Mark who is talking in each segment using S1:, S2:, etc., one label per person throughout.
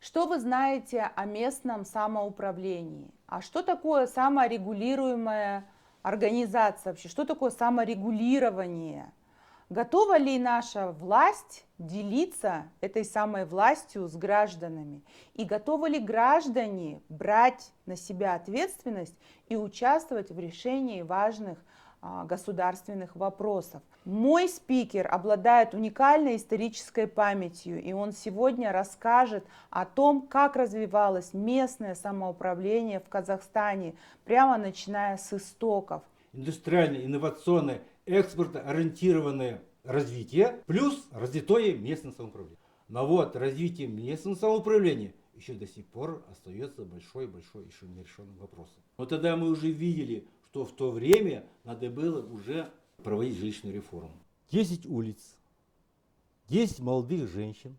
S1: Что вы знаете о местном самоуправлении? А что такое саморегулируемая организация вообще? Что такое саморегулирование? Готова ли наша власть делиться этой самой властью с гражданами? И готовы ли граждане брать на себя ответственность и участвовать в решении важных государственных вопросов? Мой спикер обладает уникальной исторической памятью, и он сегодня расскажет о том, как развивалось местное самоуправление в Казахстане, прямо начиная с истоков.
S2: Индустриальное, инновационное, экспортоориентированное развитие плюс развитое местное самоуправление. Но вот развитие местного самоуправления еще до сих пор остается большой-большой еще нерешенным вопросом. Но тогда мы уже видели, что в то время надо было уже проводить жилищную реформу. 10 улиц, 10 молодых женщин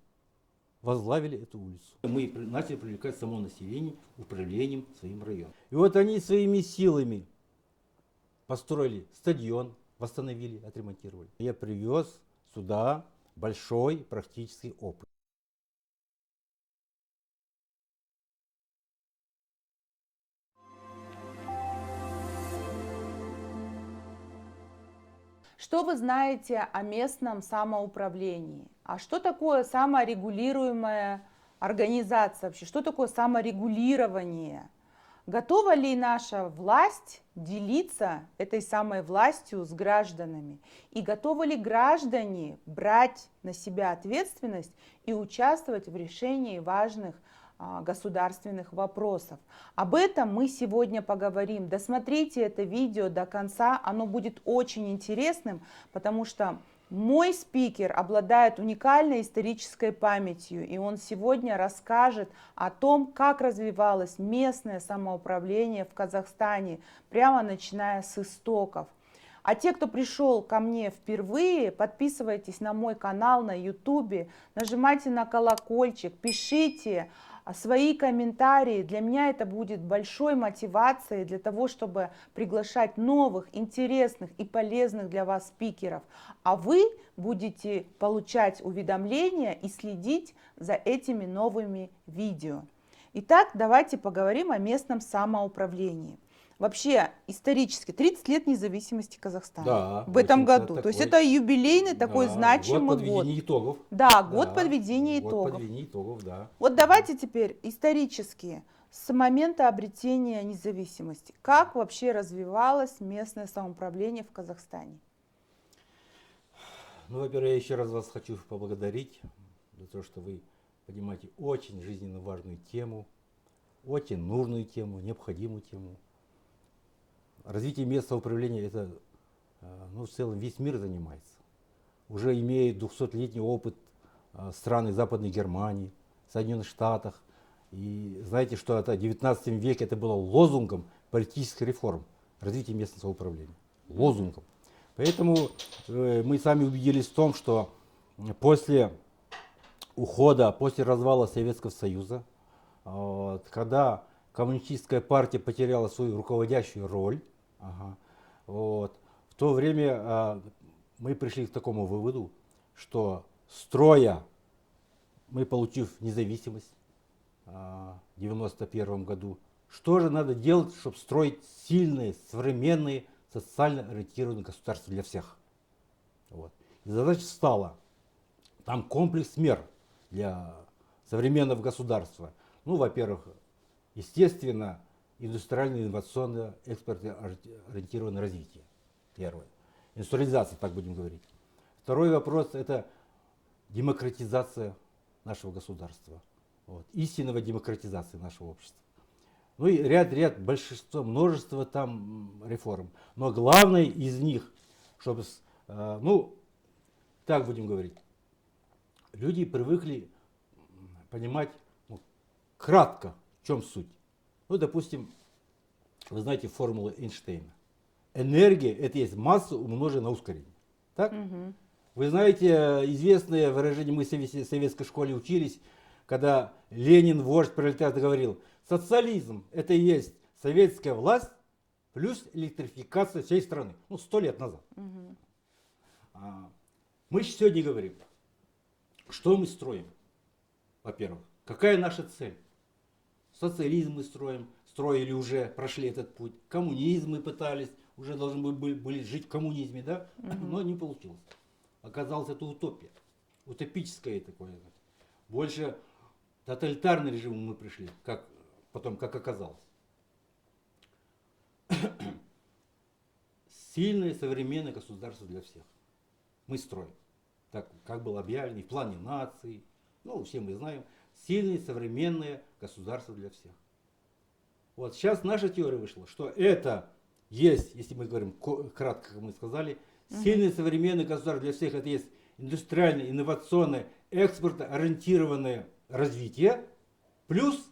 S2: возглавили эту улицу. Мы начали привлекать само население управлением своим районом. И вот они своими силами построили стадион, восстановили, отремонтировали. Я привез сюда большой практический опыт.
S1: Что вы знаете о местном самоуправлении? А что такое саморегулируемая организация вообще? Что такое саморегулирование? Готова ли наша власть делиться этой самой властью с гражданами? И готовы ли граждане брать на себя ответственность и участвовать в решении важных государственных вопросов? Об этом мы сегодня поговорим. Досмотрите это видео до конца, оно будет очень интересным, потому что мой спикер обладает уникальной исторической памятью, и он сегодня расскажет о том, как развивалось местное самоуправление в Казахстане, прямо начиная с истоков. А те, кто пришел ко мне впервые, подписывайтесь на мой канал на YouTube, нажимайте на колокольчик, пишите свои комментарии. Для меня это будет большой мотивацией для того, чтобы приглашать новых, интересных и полезных для вас спикеров. А вы будете получать уведомления и следить за этими новыми видео. Итак, давайте поговорим о местном самоуправлении. Вообще, исторически, 30 лет независимости Казахстана
S2: Да,
S1: в этом
S2: очень
S1: году. То есть это юбилейный такой
S2: да, год
S1: значимый год.
S2: подведения итогов.
S1: Да, год
S2: Да,
S1: подведения
S2: год
S1: итогов.
S2: подведения итогов, да.
S1: Вот давайте теперь исторически, с момента обретения независимости, как вообще развивалось местное самоуправление в Казахстане?
S2: Ну, во-первых, я еще раз вас хочу поблагодарить за то, что вы поднимаете очень жизненно важную тему, очень нужную тему, необходимую тему. Развитие местного управления это, ну, в целом весь мир занимается. Уже имеет 200-летний опыт страны Западной Германии, Соединенных Штатах. И знаете, что это в 19 веке это было лозунгом политических реформ, развития местного самоуправления. Лозунгом. Поэтому мы сами убедились в том, что после ухода, после развала Советского Союза, когда коммунистическая партия потеряла свою руководящую роль, в то время мы пришли к такому выводу, что строя, мы получив независимость в 1991 году, что же надо делать, чтобы строить сильные, современные, социально ориентированные государства для всех. Вот. И задача стала, там комплекс мер для современного государства. Ну, во-первых, естественно, индустриальное, инновационное, экспортоориентированное развитие. Первое. Индустриализация, так будем говорить. Второй вопрос – это демократизация нашего государства. Вот. Истинная демократизация нашего общества. Ну и ряд, множество там реформ. Но главное из них, чтобы, ну, так будем говорить, люди привыкли понимать кратко, в чем суть. Ну, допустим, вы знаете формулу Эйнштейна. Энергия – это есть масса, умноженная на ускорение. Так?
S1: Угу.
S2: Вы знаете известное выражение, мы в советской школе учились, когда Ленин, вождь пролетариата, говорил, социализм – это и есть советская власть плюс электрификация всей страны. Ну, 100 лет назад.
S1: Угу.
S2: Мы сегодня говорим, что мы строим, во-первых. Какая наша цель? Социализм мы строили уже, прошли этот путь. Коммунизм мы пытались, уже должны были жить в коммунизме, да? Но не получилось. Оказалось, это утопия. Утопическое такое. Больше тоталитарный режим мы пришли, как оказалось. Сильное современное государство для всех. Мы строим. Так, как было объявлено, и в плане нации. Ну, все мы знаем. Сильное современное государство для всех. Вот сейчас наша теория вышла, что это есть, если мы говорим кратко, как мы сказали, сильное современное государство для всех, это есть индустриальное, инновационное, экспортоориентированное развитие, плюс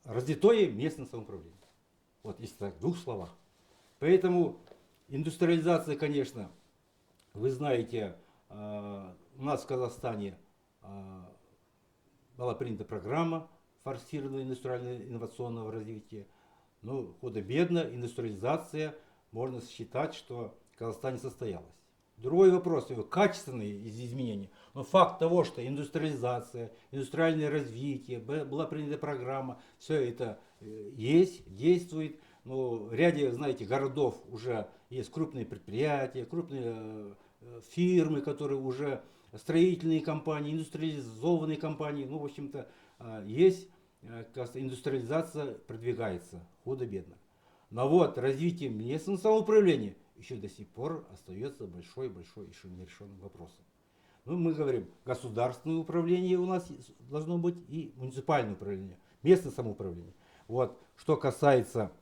S2: развитое местное самоуправление. Вот если так, в двух словах. Поэтому индустриализация, конечно, вы знаете, у нас в Казахстане была принята программа форсированного индустриального инновационного развития. Но худо-бедно индустриализация, можно считать, что в Казахстане состоялась. Другой вопрос, его качественные изменения. Но факт того, что индустриализация, индустриальное развитие, была принята программа, все это есть, действует. Но в ряде, знаете, городов уже есть крупные предприятия, крупные фирмы, которые уже строительные компании, индустриализованные компании. Ну, в общем-то, есть, индустриализация продвигается худо-бедно. Но вот развитие местного самоуправления еще до сих пор остается большой-большой еще нерешенным вопросом. Ну, мы говорим, государственное управление у нас должно быть и муниципальное управление, местное самоуправление. Вот, что касается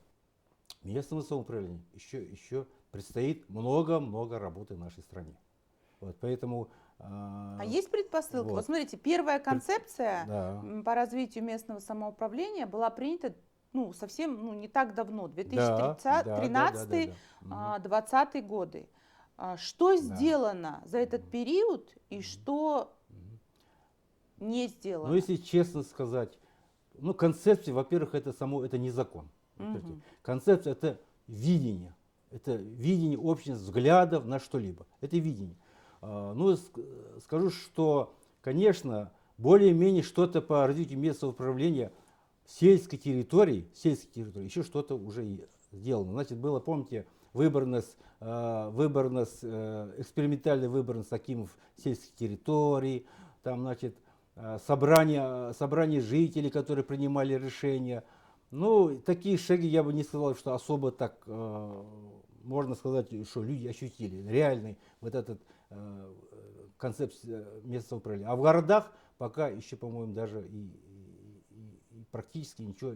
S2: местного самоуправления, еще предстоит много-много работы в нашей стране. Вот, поэтому...
S1: А есть предпосылки? Вот смотрите, первая концепция по развитию местного самоуправления была принята совсем не так давно, 2013-2020 годы. Что сделано за этот период и что не сделано?
S2: Ну, если честно сказать, концепция, во-первых, это не закон. Концепция это видение общественных взглядов на что-либо. Это видение. Скажу, что, конечно, более-менее что-то по развитию местного управления сельской территории, еще что-то уже сделано. Значит, было, помните, экспериментальная выборность акимов сельских территорий, там, значит, собрание жителей, которые принимали решения. Ну, такие шаги я бы не сказал, что особо так, можно сказать, что люди ощутили реальный вот этот концепция местного управления. А в городах пока еще, по-моему, даже и практически ничего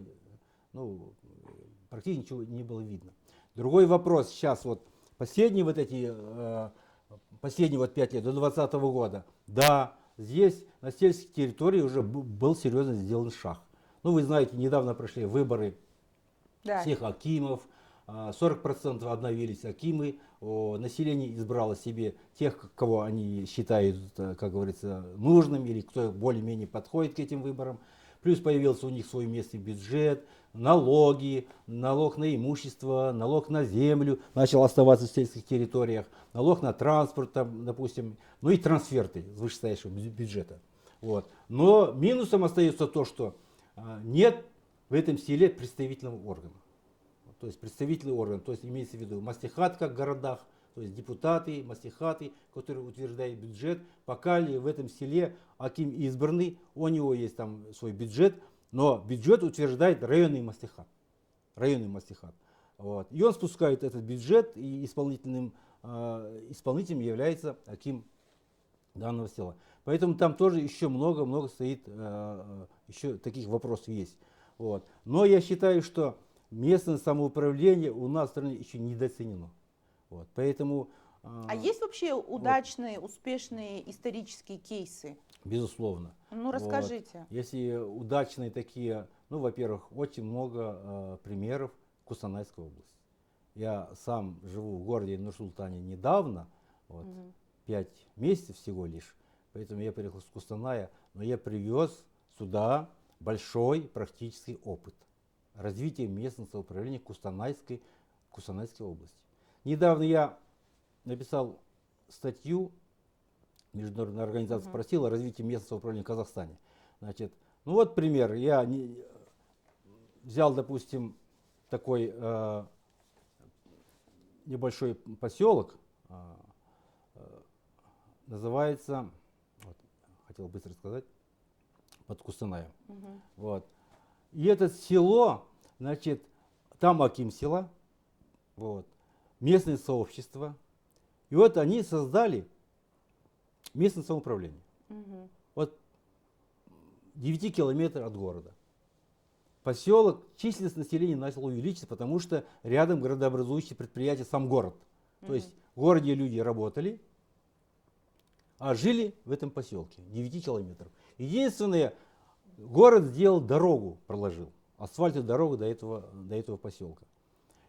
S2: не было видно. Другой вопрос сейчас вот последние 5 лет до 2020 года, да, здесь на сельской территории уже был серьезно сделан шаг. Ну, вы знаете, недавно прошли выборы всех акимов, 40% обновились акимы, население избрало себе тех, кого они считают, как говорится, нужным, или кто более-менее подходит к этим выборам. Плюс появился у них свой местный бюджет, налоги, налог на имущество, налог на землю начал оставаться в сельских территориях, налог на транспорт, там, допустим, ну и трансферты с вышестоящего бюджета. Вот. Но минусом остается то, что нет в этом селе представительного органа. То есть представительный орган, то есть имеется в виду маслихат, как в городах, то есть депутаты, маслихаты, которые утверждают бюджет. Пока ли в этом селе аким избранный, у него есть там свой бюджет, но бюджет утверждает районный маслихат. Вот. И он спускает этот бюджет, и исполнителем является аким данного села. Поэтому там тоже еще много стоит, еще таких вопросов есть. Вот. Но я считаю, что местное самоуправление у нас в стране еще недооценено. Вот. Поэтому,
S1: а есть вообще удачные, успешные исторические кейсы?
S2: Безусловно.
S1: Ну, расскажите.
S2: Вот. Если удачные такие, во-первых, очень много примеров Кустанайской области. Я сам живу в городе Нур-Султане недавно, 5 месяцев всего лишь, поэтому я приехал с Кустаная, но я привез сюда большой практический опыт развития местного самоуправления Кустанайской области. Недавно я написал статью международная организация спросила о развитии местного самоуправления в Казахстане. Значит, ну вот пример. Я взял, допустим, такой небольшой поселок, называется, вот, хотел быстро сказать, под Кустанаем. Вот. И это село, значит, там аким села, вот, местное сообщество. И вот они создали местное самоуправление. Вот 9 километров от города. Поселок, численность населения начала увеличиться, потому что рядом градообразующие предприятия, сам город. То есть в городе люди работали, а жили в этом поселке, 9 километров. Единственное, город сделал дорогу, проложил, асфальтовую дорогу до этого поселка.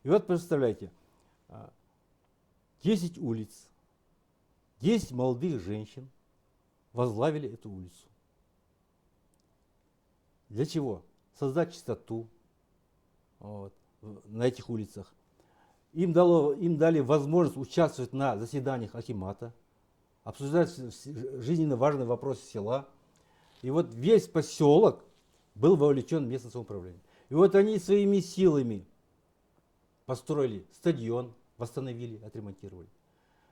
S2: И вот представляете, 10 улиц, 10 молодых женщин возглавили эту улицу. Для чего? Создать чистоту вот, на этих улицах. Им дали возможность участвовать на заседаниях акимата, обсуждать жизненно важные вопросы села. И вот весь поселок был вовлечен в местное самоуправление. И вот они своими силами построили стадион, восстановили, отремонтировали.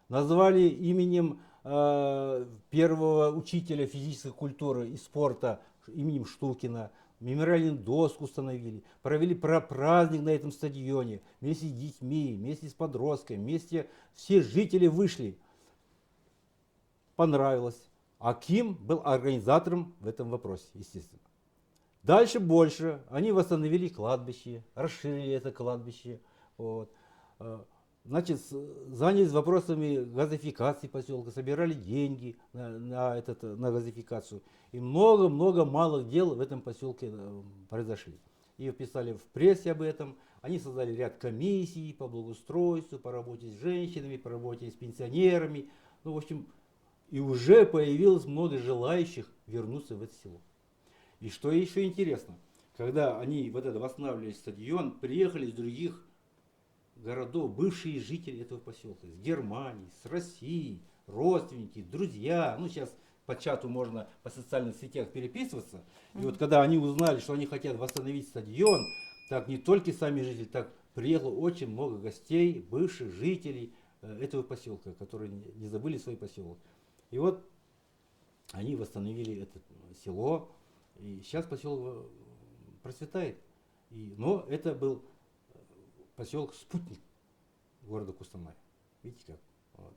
S2: Назвали именем первого учителя физической культуры и спорта, именем Штукина, мемориальную доску установили, провели праздник на этом стадионе, вместе с детьми, вместе с подростками, вместе все жители вышли. Понравилось. Аким был организатором в этом вопросе, естественно. Дальше больше. Они восстановили кладбище, расширили это кладбище. Вот. Значит, занялись вопросами газификации поселка, собирали деньги на газификацию. И много-много малых дел в этом поселке произошли. И писали в прессе об этом. Они создали ряд комиссий по благоустройству, по работе с женщинами, по работе с пенсионерами. Ну, в общем, и уже появилось много желающих вернуться в это село. И что еще интересно, когда они вот это восстанавливали стадион, приехали из других городов, бывшие жители этого поселка, из Германии, с России, родственники, друзья. Ну, сейчас по чату можно по социальных сетях переписываться. И вот когда они узнали, что они хотят восстановить стадион, так не только сами жители, так приехало очень много гостей, бывших жителей этого поселка, которые не забыли свой поселок. И вот они восстановили это село, и сейчас поселок процветает. Но это был поселок спутник города Кустаная. Видите как? Вот.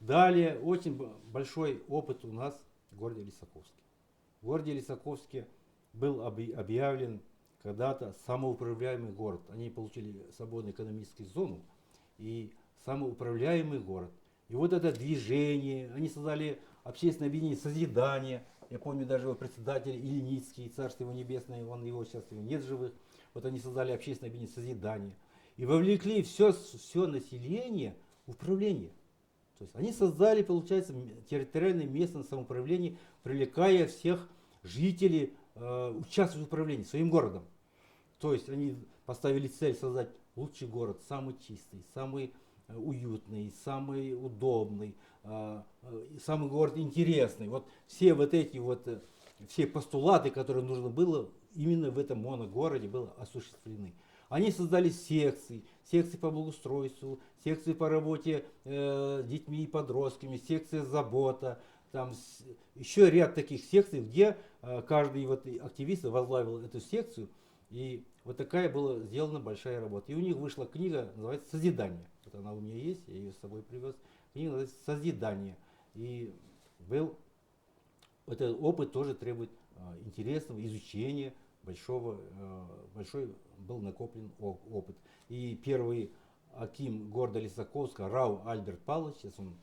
S2: Далее очень большой опыт у нас в городе Лисаковске. В городе Лисаковске был объявлен когда-то самоуправляемый город. Они получили свободную экономическую зону и самоуправляемый город. И вот это движение, они создали общественное объединение «Созидание». Я помню даже его председатель Ильницкий, царство его небесное, его сейчас нет живых. Вот они создали общественное объединение «Созидание». И вовлекли все население в управление. То есть они создали, получается, территориальное местное самоуправление, привлекая всех жителей участвовать в управлении своим городом. То есть они поставили цель создать лучший город, самый чистый, самый уютный, самый удобный, самый город интересный. Вот все вот эти вот все постулаты, которые нужно было именно в этом моногороде, были осуществлены. Они создали секции по благоустройству, секции по работе с детьми и подростками, секция забота, там еще ряд таких секций, где каждый вот активист возглавил эту секцию, и вот такая была сделана большая работа. И у них вышла книга, называется «Созидание». Вот она у меня есть, я ее с собой привез. Книга называется «Созидание». И был этот опыт тоже требует интересного изучения, большой был накоплен опыт. И первый аким города Лисаковска Рау Альберт Павлович, сейчас он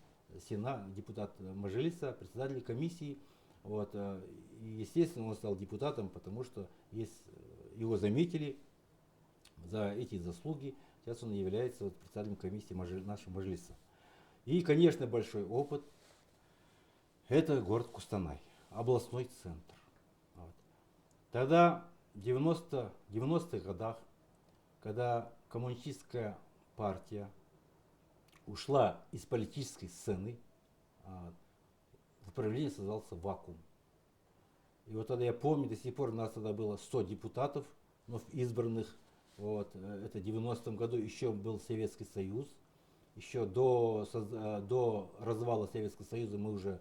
S2: депутат Мажилиса, председатель комиссии. Вот, и естественно он стал депутатом, потому что его заметили за эти заслуги. Сейчас он является председателем комиссии нашего Мажилиса. И, конечно, большой опыт – это город Кустанай, областной центр. Вот. Тогда в 90-х годах, когда коммунистическая партия ушла из политической сцены, управлении создался вакуум. И вот тогда я помню, до сих пор у нас тогда было 100 депутатов, вновь избранных. Вот, это в 90-м году еще был Советский Союз. Еще до развала Советского Союза мы уже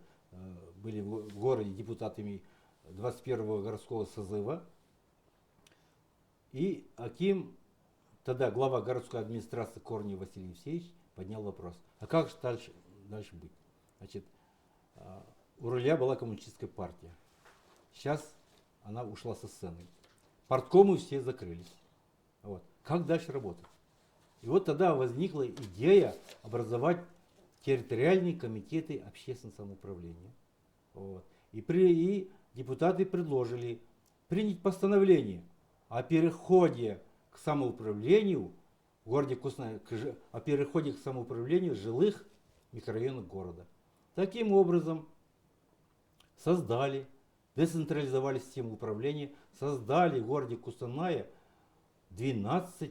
S2: были в городе депутатами 21-го городского созыва. И аким, тогда глава городской администрации Корней Василий Евсеевич поднял вопрос, а как же дальше быть? Значит, у руля была коммунистическая партия. Сейчас она ушла со сцены. Парткомы все закрылись. Вот. Как дальше работать? И вот тогда возникла идея образовать территориальные комитеты общественного самоуправления. Вот. И депутаты предложили принять постановление о переходе к самоуправлению в городе Кусная, о переходе к самоуправлению жилых микрорайонов города. Таким образом децентрализовали систему управления, создали в городе Кустаная 12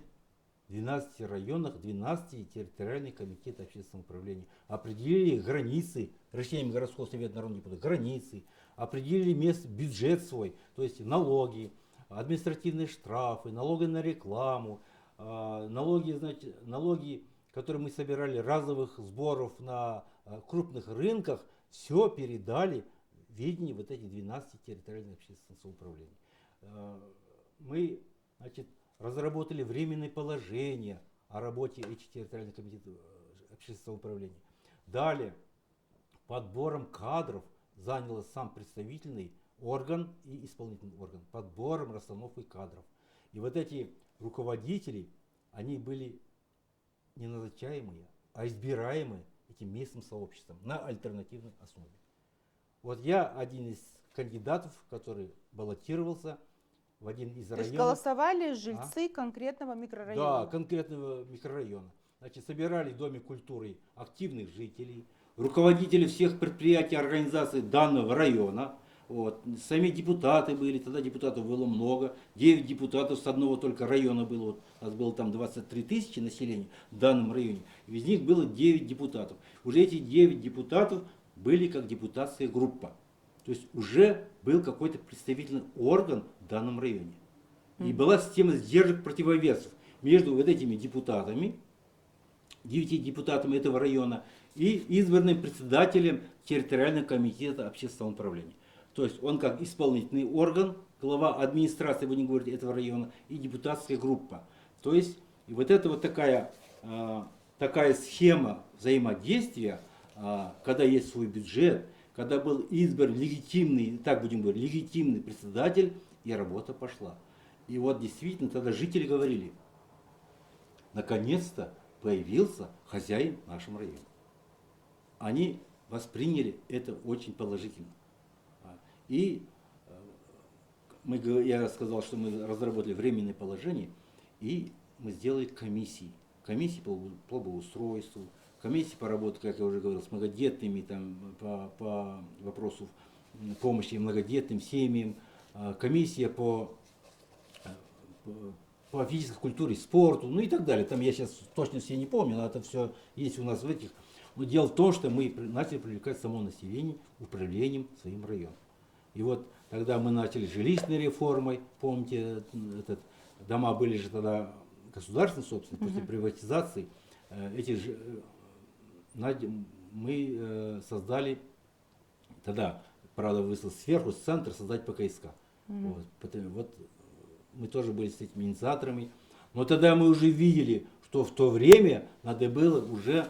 S2: районах, 12 территориальных комитетов общественного управления. Определили границы, решением городского совета народных депутатов, границы, определили бюджет свой, то есть налоги, административные штрафы, налоги на рекламу, налоги, которые мы собирали, разовых сборов на крупных рынках, все передали в ведение вот этих 12 территориальных общественных самоуправлений. Мы, разработали временные положения о работе этих территориальных комитетов общественного управления. Далее, подбором кадров занялся сам представительный орган и исполнительный орган. Подбором, расстановкой кадров. И вот эти руководители, они были не назначаемые, а избираемые этим местным сообществом на альтернативной основе. Вот я один из кандидатов, который баллотировался в один из районов.
S1: То есть голосовали жильцы конкретного микрорайона?
S2: Да, конкретного микрорайона. Значит, собирали в Доме культуры активных жителей, руководители всех предприятий, организаций данного района. Вот. Сами депутаты были, тогда депутатов было много, 9 депутатов с одного только района было. Вот, у нас было там 23 тысячи населения в данном районе. Из них было 9 депутатов. Уже эти 9 депутатов были как депутатская группа. То есть уже был какой-то представительный орган в данном районе. И была система сдержек противовесов между вот этими депутатами, 9 депутатами этого района, и избранным председателем территориального комитета общественного управления. То есть он как исполнительный орган, глава администрации, будем говорить, этого района, и депутатская группа. То есть и вот это вот такая схема взаимодействия, когда есть свой бюджет, когда был избран легитимный, так будем говорить, легитимный председатель, и работа пошла. И вот действительно тогда жители говорили, наконец-то появился хозяин в нашем районе. Они восприняли это очень положительно. И я сказал, что мы разработали временное положение, и мы сделали комиссии. Комиссии по благоустройству, комиссии по работе, как я уже говорил, с многодетными, там, по вопросу помощи многодетным семьям, комиссия по физической культуре, спорту, ну и так далее. Там я сейчас точно все не помню, но это все есть у нас в этих. Но дело в том, что мы начали привлекать само население управлением своим районом. И вот тогда мы начали жилищной реформой, помните, дома были же тогда государственной собственностью, после приватизации. Мы создали, тогда, правда, выслал сверху, с центра создать ПКСК. Вот мы тоже были с этими инициаторами. Но тогда мы уже видели, что в то время надо было уже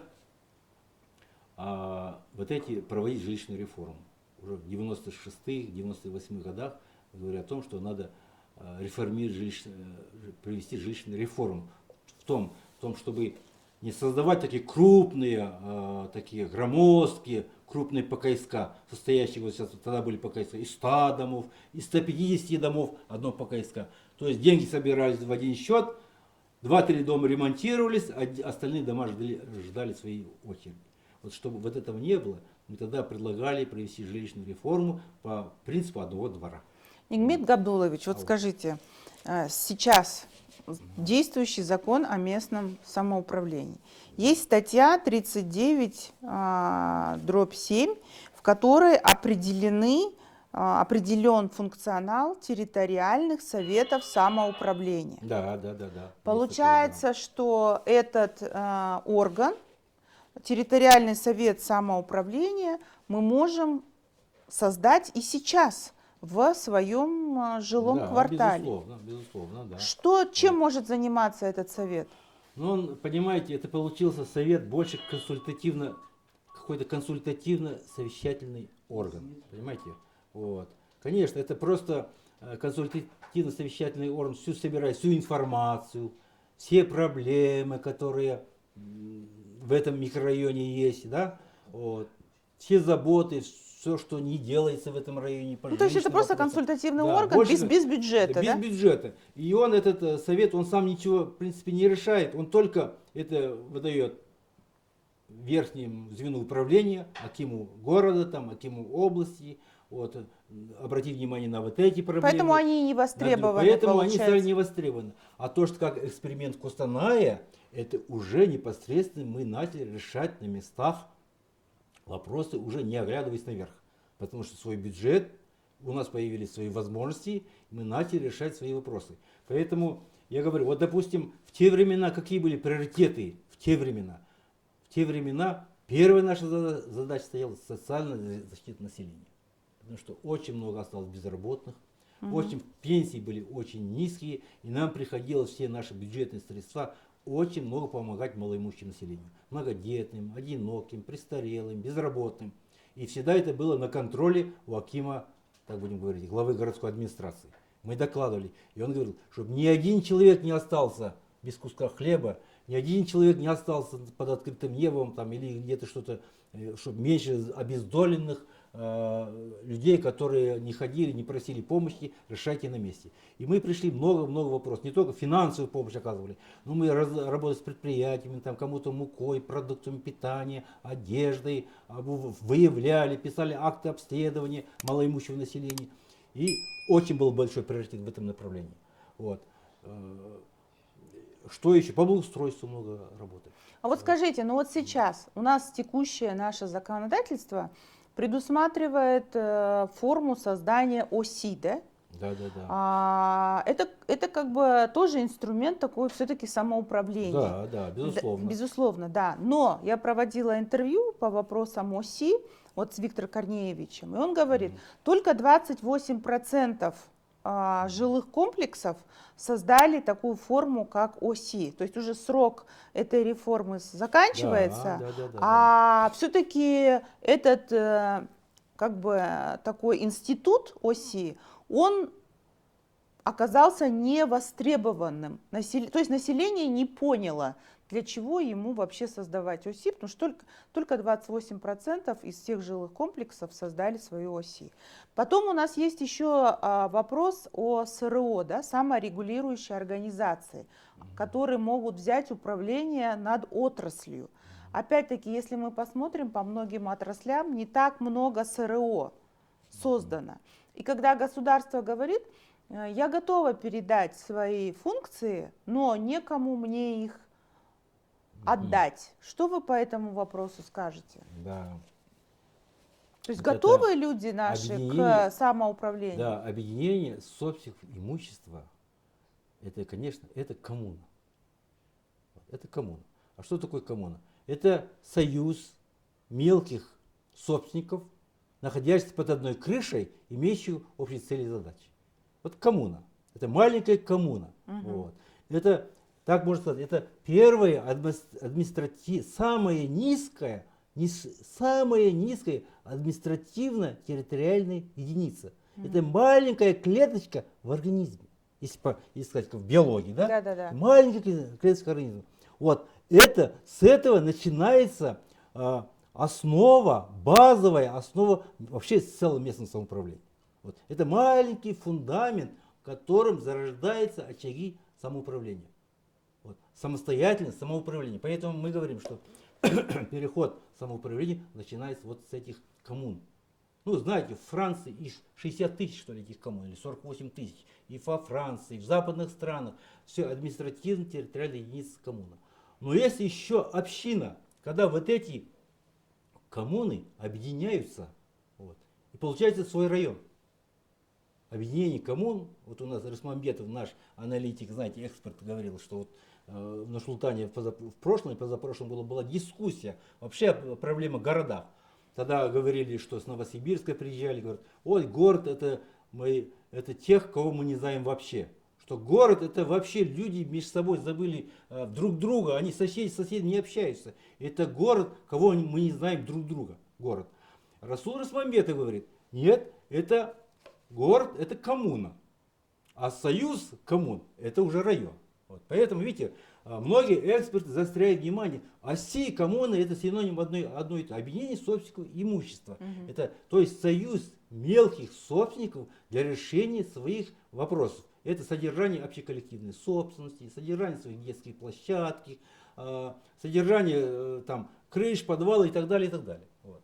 S2: проводить жилищную реформу. Уже в 96-х, 98-х годах говорят о том, что надо реформировать, провести жилищную реформу. В том, чтобы не создавать такие крупные, такие громоздкие, крупные ПКСК, состоящие, вот сейчас тогда были ПКСК из 100 домов, из 150 домов, одно ПКСК. То есть деньги собирались в один счет, 2-3 дома ремонтировались, а остальные дома ждали своей очереди. Вот чтобы вот этого не было, мы тогда предлагали провести жилищную реформу по принципу одного двора.
S1: Нигмет Габдулович, вот скажите, сейчас действующий закон о местном самоуправлении. Есть статья 39/7, в в которой определен функционал территориальных советов самоуправления.
S2: Да, да, да, да.
S1: Получается, что этот орган, территориальный совет самоуправления, мы можем создать и сейчас в своем жилом
S2: Да,
S1: квартале.
S2: безусловно, безусловно, да.
S1: Чем может заниматься этот совет?
S2: Но он, понимаете, это получился совет больше какой-то консультативно-совещательный орган, понимаете? Вот. Конечно, это просто консультативно-совещательный орган, собирает всю информацию, все проблемы, которые в этом микрорайоне есть, да, вот. Все заботы, все, что не делается в этом районе.
S1: Ну, то есть это просто консультативный орган
S2: больше,
S1: без бюджета,
S2: без
S1: да?
S2: бюджета. И он, этот совет, он сам ничего, в принципе, не решает. Он только это выдает верхнему звену управления, акиму города, там, акиму области. Вот, обратить внимание на вот эти проблемы.
S1: Поэтому они не востребованы,
S2: Поэтому
S1: получается.
S2: они стали не востребованы. А то, что как эксперимент Костаная, это уже непосредственно мы начали решать на местах вопросы, уже не оглядываясь наверх. Потому что свой бюджет, у нас появились свои возможности, и мы начали решать свои вопросы. Поэтому я говорю, вот допустим, в те времена какие были приоритеты? В те времена первая наша задача стояла социальная защита населения. Потому что очень много осталось безработных, очень пенсии были очень низкие, и нам приходилось все наши бюджетные средства очень много помогать малоимущему населению. Многодетным, одиноким, престарелым, безработным. И всегда это было на контроле у акима, так будем говорить, главы городской администрации. Мы докладывали. И он говорил, чтобы ни один человек не остался без куска хлеба, ни один человек не остался под открытым небом там, или где-то что-то, чтобы меньше обездоленных людей, которые не ходили, не просили помощи, решайте на месте. И мы пришли много-много вопросов. Не только финансовую помощь оказывали, но мы работали с предприятиями, там, кому-то мукой, продуктами питания, одеждой, выявляли, писали акты обследования малоимущего населения. И очень был большой приоритет в этом направлении. Вот. Что еще? По благоустройству много работы.
S1: А вот скажите, ну вот сейчас у нас текущее наше законодательство предусматривает форму создания ОСИ, да?
S2: Да, да, да.
S1: Это как бы тоже инструмент такой все-таки самоуправления.
S2: Да, да, безусловно.
S1: Безусловно, да. Но я проводила интервью по вопросам ОСИ вот с Виктором Корнеевичем, и он говорит, только 28% жилых комплексов создали такую форму, как ОСИ. То есть уже срок этой реформы заканчивается, а все-таки этот как бы такой институт ОСИ, он оказался невостребованным. То есть население не поняло, для чего ему вообще создавать ОСИ, потому что только 28% из всех жилых комплексов создали свою ОСИ. Потом у нас есть еще вопрос о СРО, да, саморегулирующей организации, которые могут взять управление над отраслью. Опять-таки, если мы посмотрим по многим отраслям, не так много СРО создано. И когда государство говорит, я готова передать свои функции, но некому мне их отдать. Что вы по этому вопросу скажете?
S2: Да.
S1: То есть готовы люди наши к самоуправлению?
S2: Да, объединение собственных имущества, это, конечно, это коммуна. Это коммуна. А что такое коммуна? Это союз мелких собственников, находящихся под одной крышей, имеющих общие цели и задачи. Вот коммуна. Это маленькая коммуна. Вот. Это, так можно сказать, это первая самая низкая административно-территориальная единица. Это маленькая клеточка в организме. Если сказать в биологии, да?
S1: Да.
S2: Маленькая клеточка организма. Вот. С этого начинается базовая основа вообще целого местного самоуправления. Вот. Это маленький фундамент, в котором зарождаются очаги самоуправления. Вот. Самостоятельность, самоуправление. Поэтому мы говорим, что переход самоуправления начинается вот с этих коммун. Ну, знаете, в Франции их 60 тысяч, что ли, этих коммун, или 48 тысяч. И во Франции, и в западных странах. Все административно-территориальные единицы коммуна. Но есть еще община, когда вот эти коммуны объединяются И получается свой район. Объединение коммун, вот у нас Рысмамбетов, наш аналитик, знаете, эксперт, говорил, что вот в Нур-Султане в прошлом и позапрошлом была дискуссия вообще о проблемах городах. Тогда говорили, что с Новосибирска приезжали, говорят, ой, город это тех, кого мы не знаем вообще. Что город это вообще люди между собой забыли друг друга, они соседи не общаются. Это город, кого мы не знаем друг друга, город. Расул Рысмамбетов говорит, нет, это город это коммуна, а союз коммун это уже район. Вот. Поэтому, видите, многие эксперты заостряют внимание, оси коммуны это синоним одной объединение собственников имущества. Это, то есть союз мелких собственников для решения своих вопросов. Это содержание общеколлективной собственности, содержание своих детских площадок, содержание там, крыш, подвала и так далее, и так далее. Вот.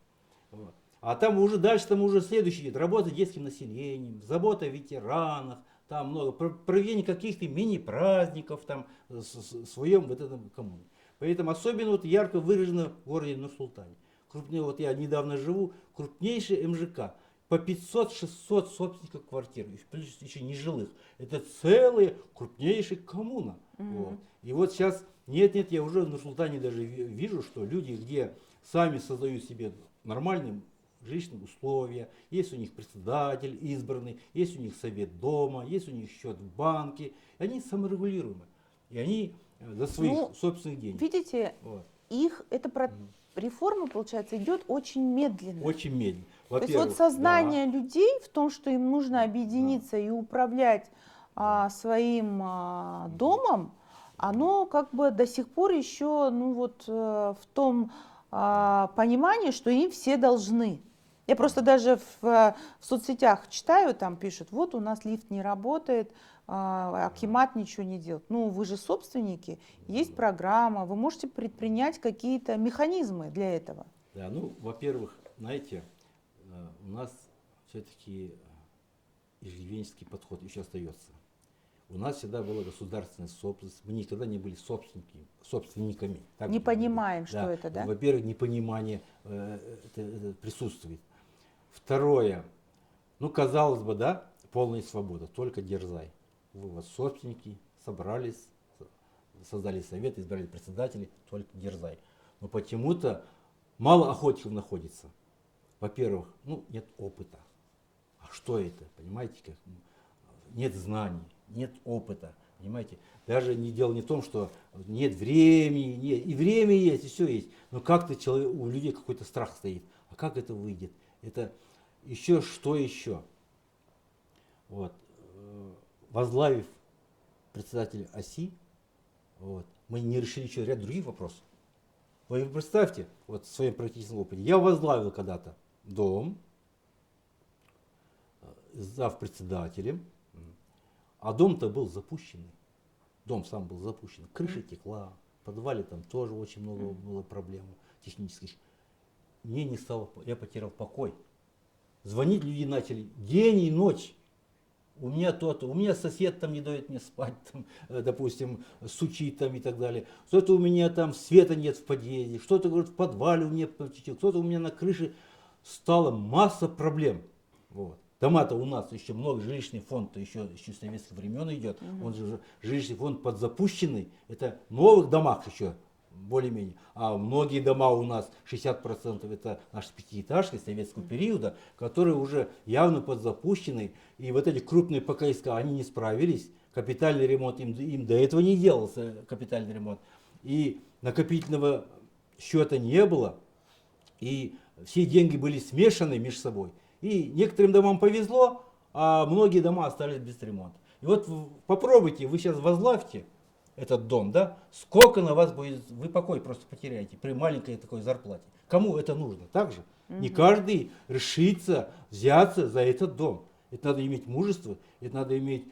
S2: Вот. А там уже дальше там уже следующий идет. Работа с детским населением, забота о ветеранах, там много, проведение каких-то мини-праздников там в своем вот этом коммуне. Поэтому особенно вот ярко выражено в городе Нур-Султане. Крупнее, вот я недавно живу, крупнейший МЖК. По 500-600 собственников квартир, плюс еще нежилых. Это целая крупнейшая коммуна. Вот. И вот сейчас, нет, я уже в Нур-Султане даже вижу, что люди, где сами создают себе нормальные жилищные условия, есть у них председатель избранный, есть у них совет дома, есть у них счет в банке, они саморегулируемы. И они за своих собственных денег.
S1: Видите,
S2: вот.
S1: их это реформа, получается, идет очень медленно.
S2: Очень медленно.
S1: То есть вот сознание людей в том, что им нужно объединиться и управлять своим домом, оно как бы до сих пор еще в том понимании, что им все должны. Я просто даже в соцсетях читаю, там пишут, вот у нас лифт не работает, акимат ничего не делает. Ну, вы же собственники, есть программа, вы можете предпринять какие-то механизмы для этого.
S2: Да, ну, во-первых, знаете, у нас все-таки иждивенческий подход еще остается. У нас всегда была государственная собственность, мы никогда не были собственниками.
S1: Не понимаем, что
S2: да.
S1: это, да?
S2: Во-первых, непонимание это присутствует. Второе, ну, казалось бы, да, полная свобода, только дерзай. Вы вот собственники, собрались, создали совет, избрали председателей, только дерзай. Но почему-то мало охотников находится. Во-первых, ну, нет опыта. А что это, понимаете, как? Нет знаний, нет опыта, понимаете. Даже дело не в том, что нет времени, нет, и время есть, и все есть. Но как-то у людей какой-то страх стоит. А как это выйдет? Это еще что еще? Вот. Возглавив председателя ОСИ, вот, мы не решили еще ряд других вопросов. Вы представьте, вот в своем практическом опыте, я возглавил когда-то дом, зав председателем, а дом-то был запущенный. Дом сам был запущен. Крыша текла, в подвале там тоже очень много было проблем технических. Мне не стало, я потерял покой. Звонить люди начали день и ночь. У меня то-то, у меня сосед там не дает мне спать, там, допустим, сучит там и так далее. Что-то у меня там света нет в подъезде, что-то, говорит, в подвале у меня, кто-то у меня на крыше. Стала масса проблем. Вот. Дома-то у нас еще много, жилищный фонд-то еще с советских времен идет. Он же жилищный фонд подзапущенный. Это в новых домах еще более-менее. А многие дома у нас, 60% это наши пятиэтажки советского периода, которые уже явно подзапущены. И вот эти крупные ПКСК, они не справились. Капитальный ремонт им до этого не делался, капитальный ремонт. И накопительного счета не было. И все деньги были смешаны между собой. И некоторым домам повезло, а многие дома остались без ремонта. И вот попробуйте, вы сейчас возглавьте этот дом, да, сколько на вас будет, вы покой просто потеряете при маленькой такой зарплате. Кому это нужно? Так же? Не каждый решится взяться за этот дом. Это надо иметь мужество, это надо иметь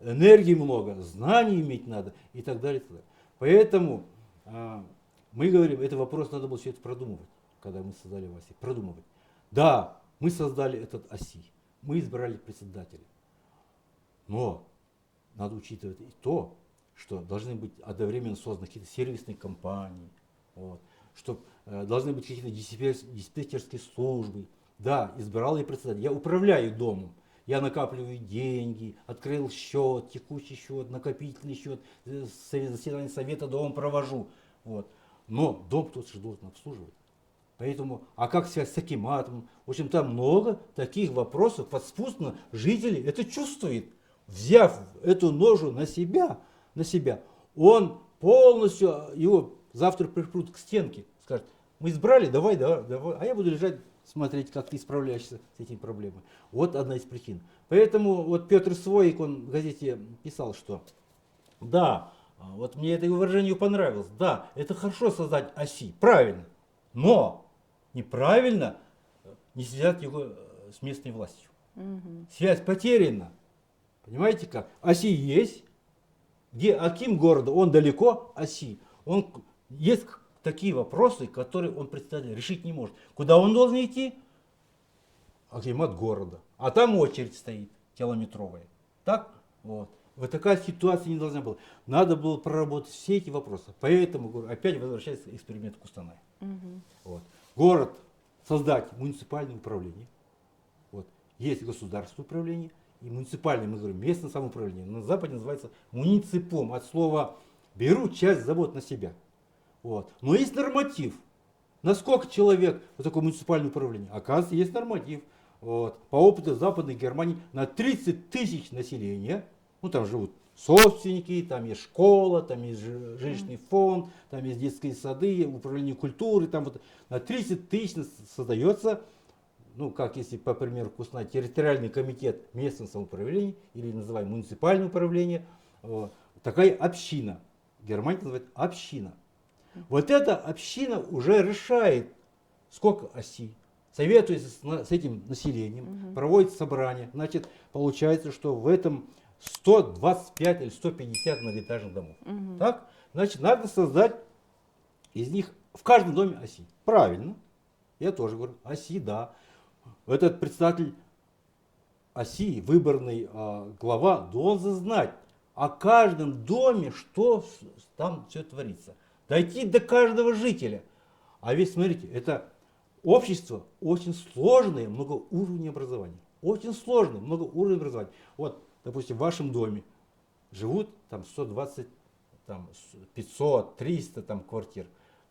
S2: энергии много, знаний иметь надо и так далее. И так далее. Поэтому мы говорим, это вопрос надо было все это продумывать, когда мы создали ОСИ. Продумывать. Да, мы создали этот ОСИ, мы избрали председателя. Но надо учитывать и то, что должны быть одновременно созданы какие-то сервисные компании, вот, что должны быть какие-то диспетчерские службы, Да, избрал я председателя. Я управляю домом. Я накапливаю деньги, открыл счет, текущий счет, накопительный счет, заседание совета дома провожу. Вот. Но дом кто-то же должен обслуживать. Поэтому, а как связь с акиматом? В общем, там много таких вопросов. Подспустно жители это чувствуют. Взяв эту ножу на себя, он полностью, его завтра припрут к стенке, скажет, мы избрали, давай, а я буду лежать, смотреть, как ты справляешься с этими проблемами. Вот одна из причин. Поэтому вот Петр Своик, он в газете писал, что да, вот мне это выражение понравилось, да, это хорошо создать оси, правильно, но неправильно не связать его с местной властью. Связь потеряна. Понимаете как? Оси есть, где аким города, он далеко, оси. Есть такие вопросы, которые он председатель решить не может. Куда он должен идти? Акимат города. А там очередь стоит, километровая. Так? Вот. Вот такая ситуация не должна была. Надо было проработать все эти вопросы. Поэтому, говорю, опять возвращается эксперимент Кустаная. Вот. Город создать муниципальное управление. Вот. Есть государственное управление и муниципальное, мы говорим, местное самоуправление. На Западе называется муниципом. От слова беру часть забот на себя. Вот. Но есть норматив. На сколько человек вот такое муниципальное управление? Оказывается, есть норматив. Вот. По опыту Западной Германии на 30 тысяч населения, ну там живут собственники, там есть школа, там есть жилищный фонд, там есть детские сады, управление культуры, там вот на 30 тысяч создается, ну как если, по примеру, Кустанай, территориальный комитет местного самоуправления или называем муниципальное управление, вот. Такая община. Германия называет община. Вот эта община уже решает, сколько оси, советуется с этим населением, проводит собрание. Значит, получается, что в этом 125 или 150 многоэтажных домов. Так? Значит, надо создать из них в каждом доме оси. Правильно. Я тоже говорю, оси, да. Этот председатель оси, выборный глава, должен знать о каждом доме, что там все творится. Дойти до каждого жителя. А ведь, смотрите, это общество очень сложное, многоуровневое образование. Очень сложное, многоуровневое образование. Вот, допустим, в вашем доме живут там 120, там, 500, 300 там, квартир.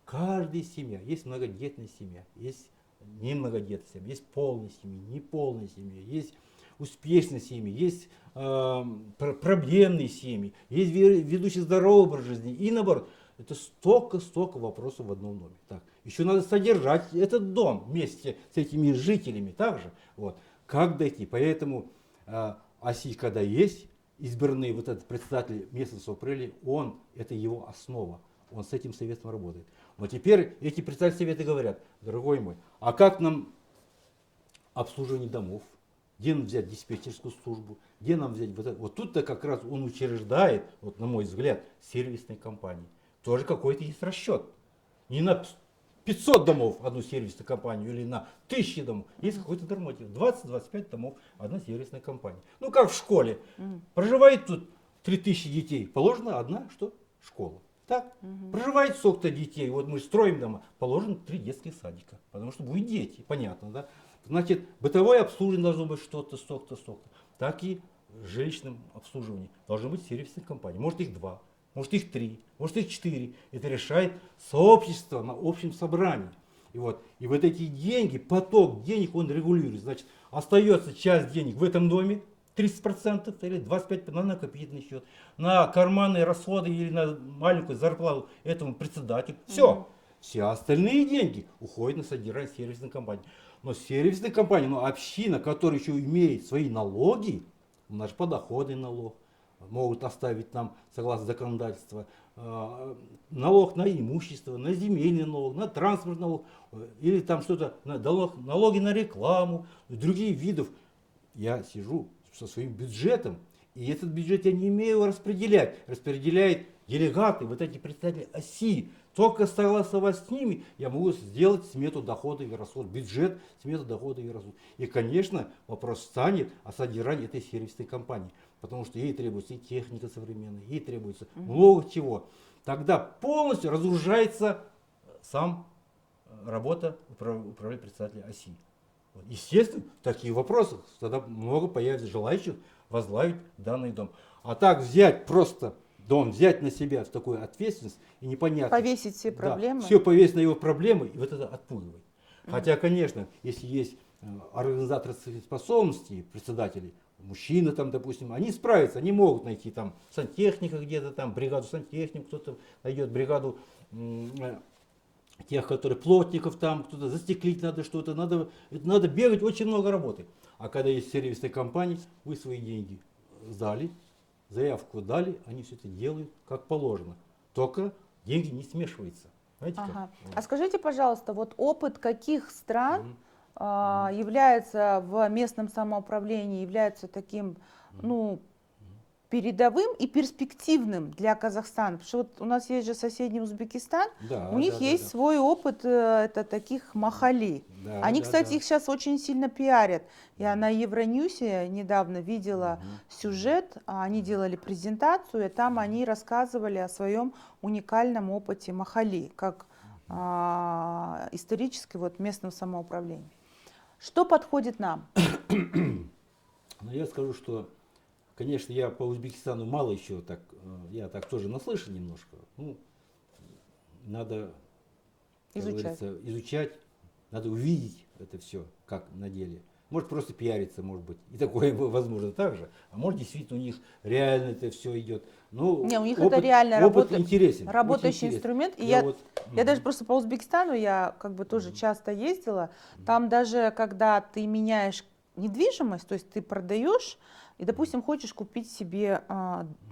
S2: Каждая семья, есть многодетная семья, есть немногодетная семья, есть полная семья, неполная семья, есть успешные семьи, есть проблемные семьи, есть ведущие здоровый образ жизни и наоборот. Это столько вопросов в одном доме. Так. Еще надо содержать этот дом вместе с этими жителями также. Вот. Как дойти? Поэтому оси, когда есть, избранный вот этот председатель местного самоуправления, это его основа. Он с этим советом работает. Но теперь эти председатели совета говорят, дорогой мой, а как нам обслуживание домов? Где нам взять диспетчерскую службу? Где нам взять вот это? Вот тут-то как раз он учреждает, вот на мой взгляд, сервисные компании. Тоже какой-то есть расчет. Не на 500 домов одну сервисную компанию или на 1000 домов. Есть какой-то норматив. 20-25 домов одна сервисная компания. Ну как в школе. Проживает тут 3000 детей. Положена одна что? Школа. Так? Проживает сколько-то детей. Вот мы строим дома. Положено 3 детских садика. Потому что будут дети. Понятно, да? Значит, бытовое обслуживание должно быть что-то, столько-то. Так и в жилищном обслуживании должны быть сервисные компании. Может их 2. Может их 3, может их 4. Это решает сообщество на общем собрании. И вот эти деньги, поток денег он регулирует. Значит, остается часть денег в этом доме, 30% или 25% на накопительный счет, на карманные расходы или на маленькую зарплату этому председателю. Все. Все остальные деньги уходят на содержание сервисной компании. Но сервисная компания, община, которая еще имеет свои налоги, наш подоходный налог, могут оставить нам, согласно законодательству, налог на имущество, на земельный налог, на транспортный налог, или там что-то, налоги на рекламу, другие видов. Я сижу со своим бюджетом, и этот бюджет я не имею распределять. Распределяют делегаты, вот эти представители оси. Только согласовать с ними я могу сделать смету доходов и расходов, бюджет, смету доходов и расходов. И, конечно, вопрос станет о содержании этой сервисной компании. Потому что ей требуется и техника современная, ей требуется много чего. Тогда полностью разгружается сам работа управления председателя оси. Вот. Естественно, в таких вопросах тогда много появится желающих возглавить данный дом. А так взять просто дом, взять на себя такую ответственность и непонятно.
S1: Повесить все проблемы.
S2: Да, все повесить на его проблемы, и вот это отпугивает. Хотя, конечно, если есть организаторские способности председателей, мужчины там, допустим, они справятся, они могут найти там сантехника где-то там, бригаду сантехников, кто-то найдет бригаду тех, которые плотников там, кто-то застеклить надо что-то, надо бегать, очень много работы. А когда есть сервисные компании, вы свои деньги сдали, заявку дали, они все это делают как положено. Только деньги не смешиваются. Знаете,
S1: Ага.
S2: как?
S1: А скажите, пожалуйста, вот опыт каких стран является в местном самоуправлении, является таким, ну, передовым и перспективным для Казахстана? Потому что вот у нас есть же соседний Узбекистан,
S2: Да,
S1: у них
S2: да,
S1: есть
S2: да.
S1: свой опыт, это таких махали.
S2: Да,
S1: Они,
S2: да,
S1: кстати,
S2: да.
S1: их сейчас очень сильно пиарят. Я на Евроньюсе недавно видела сюжет, они делали презентацию, и там они рассказывали о своем уникальном опыте махали, как исторически вот местного самоуправления. Что подходит нам?
S2: Но я скажу, что, конечно, я по Узбекистану мало еще так, я так тоже наслышан немножко. Ну, надо, как говорится, изучать, надо увидеть это все, как на деле. Может просто пиариться, может быть, и такое возможно также. А может действительно у них реально это все идет. Ну,
S1: не, у них это реально
S2: интересен,
S1: работающий инструмент. И я даже просто по Узбекистану, я как бы тоже часто ездила. Там даже когда ты меняешь недвижимость, то есть ты продаешь и, допустим, хочешь купить себе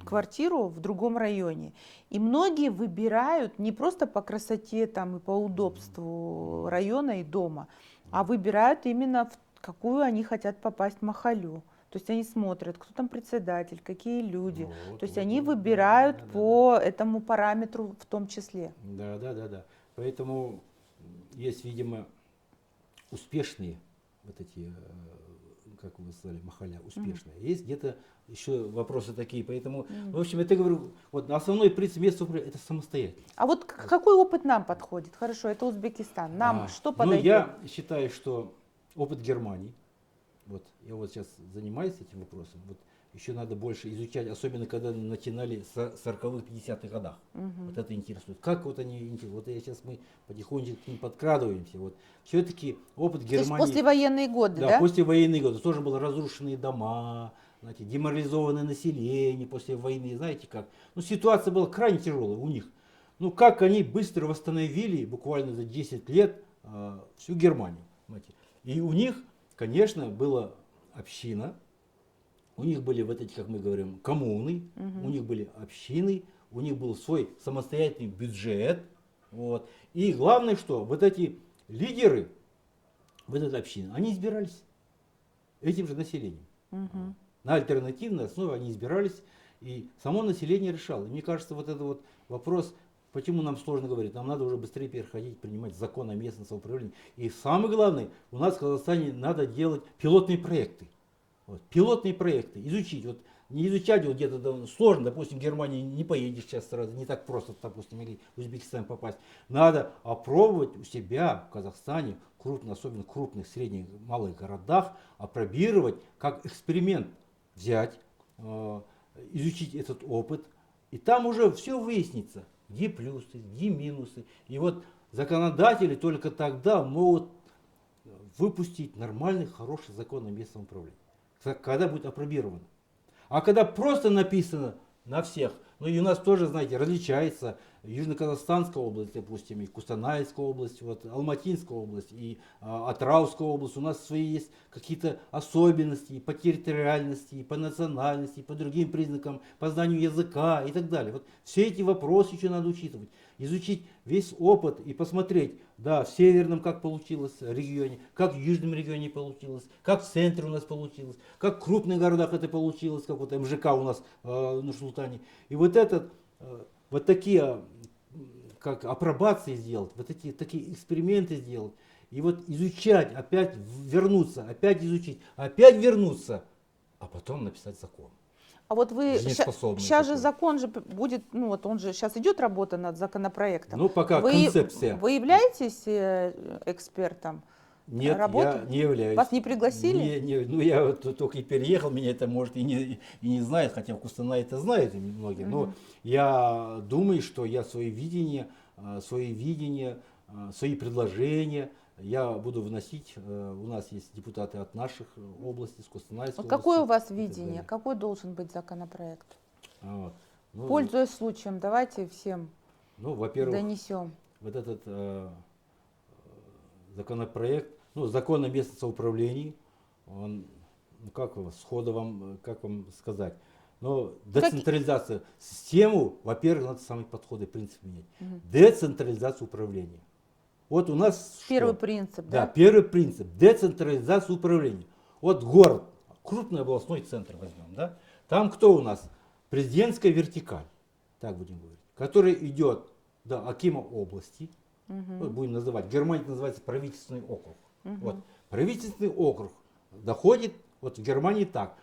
S1: квартиру в другом районе. И многие выбирают не просто по красоте там, и по удобству района и дома, а выбирают именно в какую они хотят попасть махалю. То есть они смотрят, кто там председатель, какие люди. То есть они выбирают по этому параметру в том числе.
S2: Да. Поэтому есть, видимо, успешные вот эти, как вы сказали, махаля, успешные. Есть где-то еще вопросы такие. Поэтому, в общем, я говорю, вот основной принцип местного управления — это самостоятельность.
S1: А вот какой опыт нам подходит? Хорошо, это Узбекистан. Нам что подойдет?
S2: Ну, я считаю, что опыт Германии, вот я вот сейчас занимаюсь этим вопросом, вот еще надо больше изучать, особенно когда начинали с 40-х, 50-х годах. Вот это интересует. Как вот они, вот мы потихонечку к ним подкрадываемся. Вот. Все-таки опыт Германии...
S1: То есть послевоенные годы, да?
S2: Послевоенные годы. Тоже были разрушенные дома, знаете, деморализованное население после войны, знаете как. Ну, ситуация была крайне тяжелая у них. Ну, как они быстро восстановили, буквально за 10 лет, всю Германию. Знаете. И у них, конечно, была община, у них были вот эти, как мы говорим, коммуны, у них были общины, у них был свой самостоятельный бюджет. Вот. И главное, что вот эти лидеры, вот этой общины, они избирались этим же населением. На альтернативной основе они избирались, и само население решало. И мне кажется, вот этот вот вопрос, почему нам сложно говорить, нам надо уже быстрее переходить, принимать закон о местном самоуправлении. И самое главное, у нас в Казахстане надо делать пилотные проекты. Вот, пилотные проекты, изучить. Вот, не изучать вот где-то сложно, допустим, в Германии не поедешь сейчас сразу, не так просто, допустим, или в Узбекистан попасть. Надо опробовать у себя в Казахстане, особенно в крупных, средних, малых городах, опробировать, как эксперимент взять, изучить этот опыт, и там уже все выяснится, где плюсы, где минусы. И вот законодатели только тогда могут выпустить нормальный, хороший закон о местном управлении, когда будет опробировано. А когда просто написано на всех, ну и у нас тоже, знаете, различается Южно-Казахстанская область, допустим, и Кустанайская область, вот, Алматинская область, и Атырауская область. У нас свои есть какие-то особенности и по территориальности, и по национальности, и по другим признакам, по знанию языка и так далее. Вот все эти вопросы еще надо учитывать. Изучить весь опыт и посмотреть, да, в северном как получилось регионе, как в южном регионе получилось, как в центре у нас получилось, как в крупных городах это получилось, как вот МЖК у нас в Нур-Султане. И вот вот такие как апробации сделать, вот такие эксперименты сделать, и вот изучать, опять вернуться, опять изучить, опять вернуться, а потом написать закон.
S1: А вот вы сейчас же закон же будет, ну вот он же сейчас идет работа над законопроектом.
S2: Ну пока концепция.
S1: Вы являетесь экспертом
S2: Нет,
S1: работу?
S2: я не являюсь.
S1: Вас не пригласили?
S2: Ну, я вот только и переехал, меня это, может, и не знает, хотя в Кустанае это знают многие. Но я думаю, что я свои видения, свои предложения я буду вносить. У нас есть депутаты от наших областей, с Кустанайской
S1: Вот какое у
S2: области
S1: вас
S2: и так
S1: видение?
S2: далее.
S1: Какой должен быть законопроект?
S2: Вот. Ну,
S1: Пользуясь случаем, давайте всем
S2: ну, во-первых,
S1: донесем.
S2: вот этот законопроект, ну, закон о местном самоуправлении, он, ну, как его, сходу вам, как вам сказать, но децентрализация, систему, во-первых, надо самые подходы, принцип менять. Децентрализация управления. Вот у нас
S1: Первый
S2: что?
S1: принцип,
S2: Да,
S1: да?
S2: первый принцип, децентрализация управления. Вот город, крупный областной центр возьмем, да? Там кто у нас? Президентская вертикаль, так будем говорить, которая идет до акима области, вот будем называть, в Германии это называется правительственный округ. Вот, правительственный округ доходит, вот в Германии так,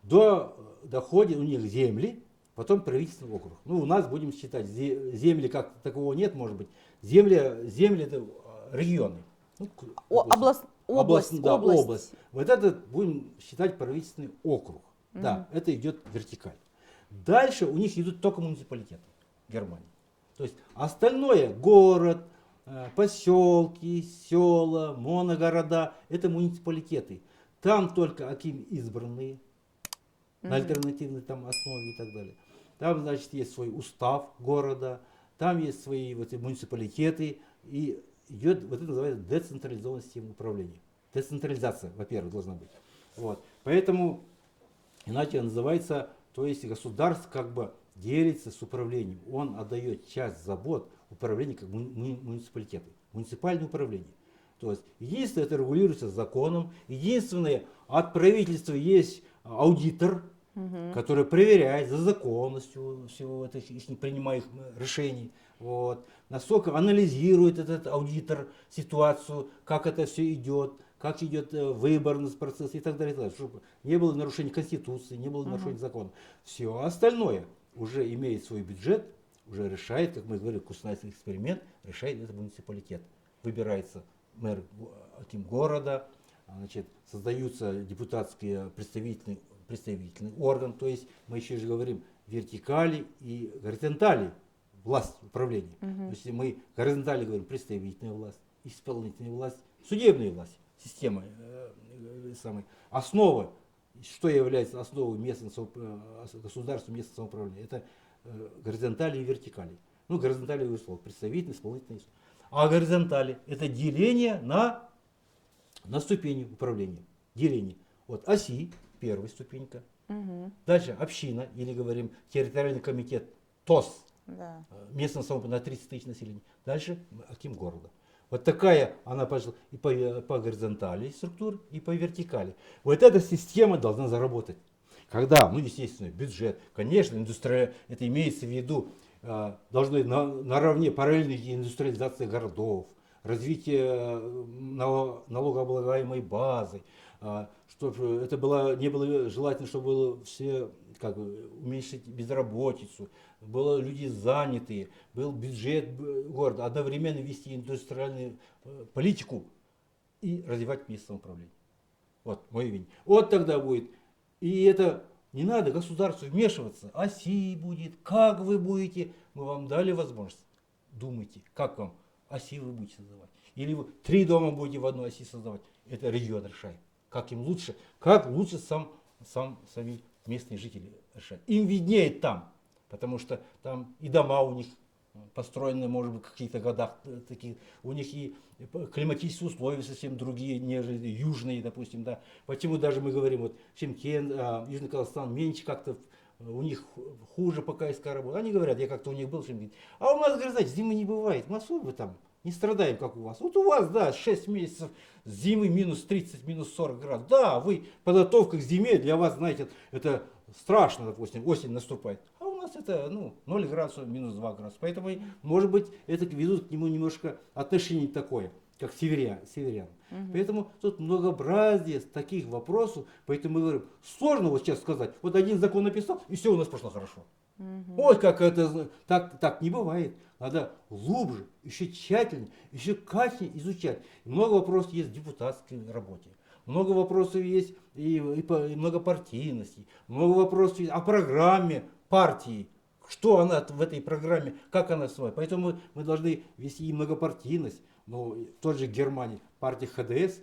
S2: доходит у них земли, потом правительственный округ. Ну, у нас будем считать, земли как такового нет, может быть, земли это регионы. Ну,
S1: Область.
S2: Вот это будем считать правительственный округ. Да, это идет вертикаль. Дальше у них идут только муниципалитеты в Германии. То есть остальное, город, поселки, села, моногорода, это муниципалитеты. Там только аким избранные, на альтернативной там основе и так далее. Там, значит, есть свой устав города, там есть свои вот, муниципалитеты, и идет, вот это называется децентрализованная система управления. Децентрализация, во-первых, должна быть. Вот. Поэтому, иначе называется, то есть государство как бы делится с управлением. Он отдает часть забот управления как муниципалитеты, муниципальное управление. То есть единственное, это регулируется законом. Единственное, от правительства есть аудитор, который проверяет за законностью всего этих принимаемых решений. Вот. Насколько анализирует этот аудитор ситуацию, как это все идет, как идет выборный процесс и так далее, чтобы не было нарушений Конституции, не было нарушений закона. Все остальное уже имеет свой бюджет, уже решает, как мы говорили, Кустанайский эксперимент, решает этот муниципалитет. Выбирается мэр города, значит, создаются депутатские представительный орган, то есть мы еще же говорим вертикали и горизонтали власть управления. То есть мы горизонтали говорим представительная власть, исполнительная власть, судебная власть, система самой основа, что является основой государства местного самоуправления, это горизонтали и вертикали. Ну, горизонтали условия, представительный, исполнительный. А горизонтали это деление на ступени управления. Деление. Вот оси, первая ступенька. Дальше община, или говорим территориальный комитет ТОС, местного самоуправления на 30 тысяч населения. Дальше аким города. Вот такая она пошла и по горизонтали структур, и по вертикали. Вот эта система должна заработать. Когда, ну естественно, бюджет, конечно, это имеется в виду, должны наравне параллельной индустриализации городов, развитие налогооблагаемой базы, чтобы это не было желательно, чтобы было все как бы, уменьшить безработицу, было люди занятые, был бюджет города, одновременно вести индустриальную политику и развивать местное самоуправление. Вот мое видение. Вот тогда будет. И это не надо государству вмешиваться. ОСИ будет, как вы будете. Мы вам дали возможность. Думайте, как вам ОСИ вы будете создавать. Или вы 3 дома будете в одной оси создавать. Это регион решает. Как им лучше, сами местные жители решают. Им виднее там, потому что там и дома у них построены, может быть, в каких-то годах такие, у них и климатические условия совсем другие, нежели южные, допустим, да. Почему даже мы говорим, вот Шымкент, Южный Казахстан меньше как-то, у них хуже покайская работа. Они говорят, я как-то у них был в Шымкенте. А у нас, говорят, знаете, зимы не бывает, мы особо там не страдаем, как у вас. Вот у вас, да, 6 месяцев зимы минус 30, минус 40 градусов. Да, вы, подготовка к зиме, для вас, знаете, это страшно, допустим, осень наступает. А у нас это, 0 градусов, минус 2 градуса. Поэтому, может быть, это ведут к нему немножко отношение такое. как северян. Поэтому тут многообразие таких вопросов, поэтому мы говорим, сложно вот сейчас сказать, вот один закон написал, и все у нас пошло хорошо. Вот как это, так не бывает. Надо глубже, еще тщательнее, еще качественнее изучать. И много вопросов есть в депутатской работе. Много вопросов есть и многопартийности. Много вопросов есть о программе партии. Что она в этой программе, как она своя. Поэтому мы должны вести и многопартийность. Но в той же Германии партия ХДС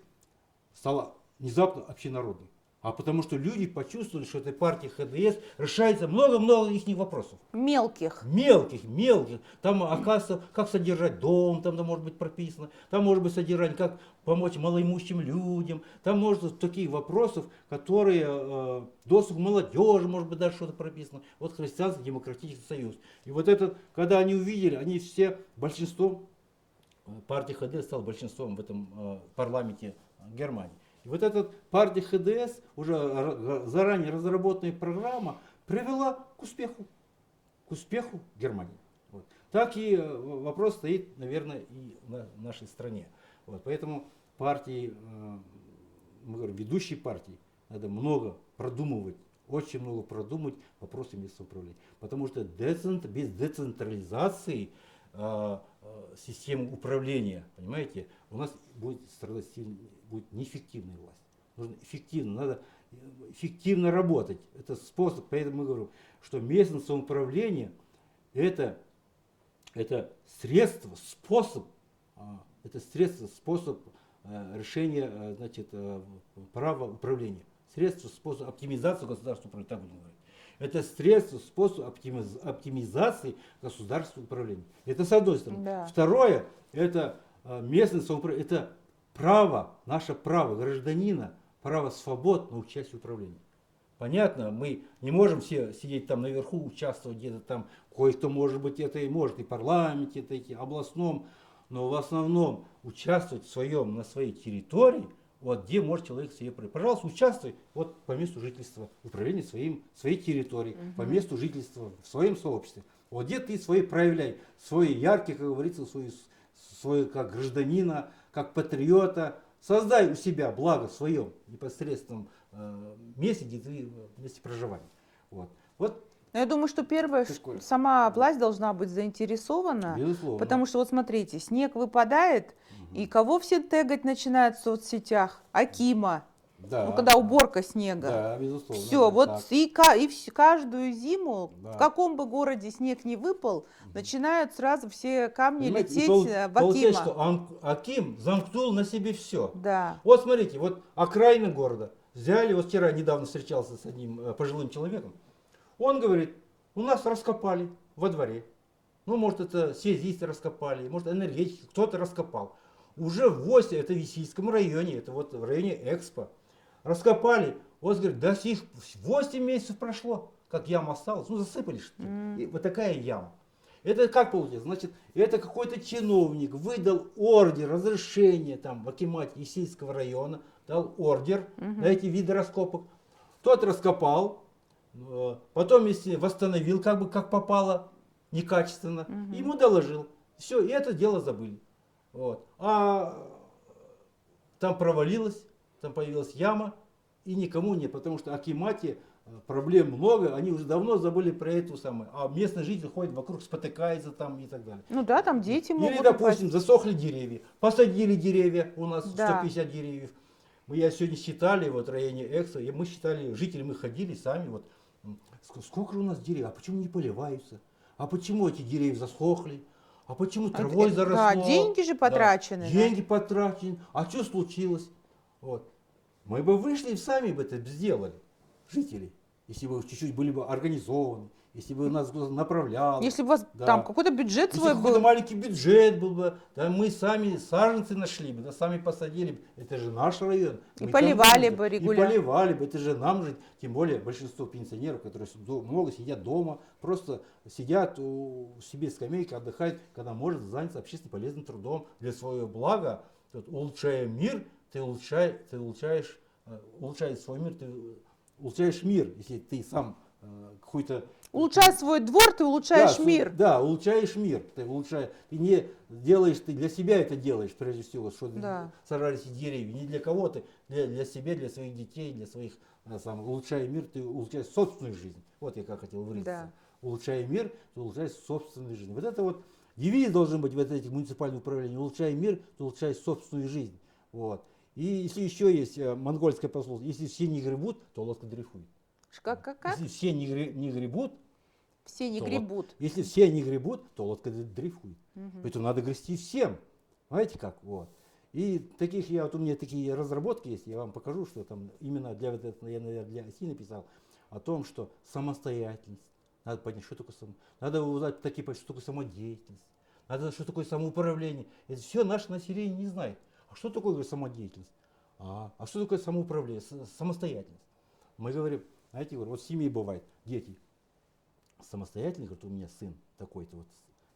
S2: стала внезапно общенародной. А потому что люди почувствовали, что этой партии ХДС решается много-много их вопросов.
S1: Мелких.
S2: Мелких. Там, оказывается, как содержать дом, там может быть прописано. Там может быть содержание, как помочь малоимущим людям. Там множество таких вопросов, которые досуг молодежи, может быть, даже что-то прописано. Вот Христианский демократический союз. И вот этот, когда они увидели, они все, большинством, партия ХДС стала большинством в этом парламенте Германии. И вот эта партия ХДС, уже заранее разработанная программа, привела к успеху Германии. Вот. Так и вопрос стоит, наверное, и в нашей стране. Вот. Поэтому партии, мы говорим, ведущие партии, надо много продумывать, очень много продумать вопросы местного управления. Потому что без децентрализации системы управления, понимаете, у нас будет страдать будет неэффективная власть. Нужно надо эффективно работать. Это способ, поэтому мы говорим, что местное самоуправление это средство, способ решения, значит, права управления. Средство, способ оптимизации государственного управления, так будем говорить. Это средство, способ оптимизации государственного управления. Это с одной стороны.
S1: Да.
S2: Второе, это местное самоуправление, это право, наше право гражданина, право свобод на участие в управлении. Понятно, мы не можем все сидеть там наверху, участвовать где-то там, кое-кто может быть это и может, и в парламенте, это и областном, но в основном участвовать на своей территории, вот где может человек себе проявить. Пожалуйста, участвуй вот по месту жительства, в управлении своей территорией, по месту жительства, в своем сообществе. Вот где ты свои проявляй, свои яркие, как говорится, свой как гражданина, как патриота. Создай у себя благо в своем непосредственном месте, где ты месте проживания. Вот.
S1: Но я думаю, что первое, сама власть должна быть заинтересована.
S2: Безусловно.
S1: Потому что, вот смотрите, снег выпадает, и кого все тегать начинают в соцсетях? Акима.
S2: Да,
S1: ну, когда уборка снега.
S2: Да, безусловно.
S1: Все,
S2: да,
S1: вот
S2: так.
S1: каждую зиму,
S2: Да.
S1: в каком бы городе снег не выпал, начинают сразу все камни
S2: Понимаете,
S1: лететь в
S2: получается,
S1: Акима.
S2: что Аким замкнул на себе все.
S1: Да.
S2: Вот смотрите, вот окраина города. Взяли, вот вчера недавно встречался с одним пожилым человеком. Он говорит, у нас раскопали во дворе. Ну, может, это связисты раскопали, может, энергетики, кто-то раскопал. Уже в 8, это в Висильском районе, это вот в районе Экспо. Раскопали, вот, говорит, до сих 8 месяцев прошло, как яма осталась, ну, засыпали что-то. И вот такая яма. Это как получается? Значит, это какой-то чиновник выдал ордер, разрешение там в акимате Висильского района, дал ордер на эти виды раскопок. Тот раскопал, потом если восстановил, как бы как попало, некачественно, ему доложил. Все, и это дело забыли. Вот. А там провалилось, там появилась яма, и никому не, потому что акимате проблем много, они уже давно забыли про эту самую. А местные жители ходят вокруг, спотыкаются там и так далее.
S1: Ну да, там дети могут.
S2: Или, допустим, засохли деревья. Посадили деревья, у нас
S1: Да.
S2: 150 деревьев. Я сегодня считали, вот в районе Экса, и мы считали, жители, мы ходили сами, вот, сколько у нас деревьев, а почему не поливаются? А почему эти деревья засохли? А почему травой заросло?
S1: Да, деньги же потрачены.
S2: Да,
S1: Да.
S2: деньги потрачены. А что случилось? Вот. Мы бы вышли и сами бы это сделали, жители, если бы чуть-чуть были бы организованы, если бы нас направляло.
S1: Если бы у вас
S2: Да.
S1: там какой-то бюджет
S2: Если
S1: свой
S2: какой-то
S1: был.
S2: маленький бюджет был бы, да, мы сами саженцы нашли бы, да, сами посадили бы. Это же наш район.
S1: И
S2: Мы
S1: поливали
S2: там
S1: бы
S2: жили.
S1: регулярно.
S2: И поливали бы. Это же нам жить. Тем более большинство пенсионеров, которые много сидят дома, просто сидят у себе скамейки, отдыхают, когда может заняться общественно полезным трудом для своего блага. Тут, улучшая мир, ты улучшаешь свой мир, ты улучшаешь мир, если ты сам какой-то
S1: Улучшая свой двор, ты улучшаешь мир.
S2: Да, улучшаешь мир. Ты не делаешь, ты для себя это делаешь, прежде всего, что
S1: Да.
S2: сажались деревья. Не для кого-то, для себя, для своих детей, для своих, улучшая мир, ты улучшаешь собственную жизнь. Вот я как хотел выразиться.
S1: Да.
S2: Улучшая мир, ты улучшаешь собственную жизнь. Вот это вот девиз должен быть в этих муниципальных управлениях. Улучшай мир, ты улучшаешь собственную жизнь. Вот. И если еще есть монгольская пословица, если все не гребут, то лодка дрейфует.
S1: Как?
S2: Если все не гребут,
S1: Все не
S2: то
S1: гребут.
S2: если все не гребут, то лодка дрейфует.
S1: Мгм.
S2: Поэтому надо грести всем. Знаете как? Вот. И таких у меня такие разработки есть, я вам покажу, что там именно для вот этого, я, наверное, для оси написал, о том, что самостоятельность. Надо понять, что такое надо узнать такие, что такое самодеятельность. Надо, что такое самоуправление. Это все наше население не знает. А что такое самодеятельность? А что такое самоуправление, самостоятельность? Мы говорим, знаете, вот в семье бывает, дети самостоятельный, вот у меня сын такой-то вот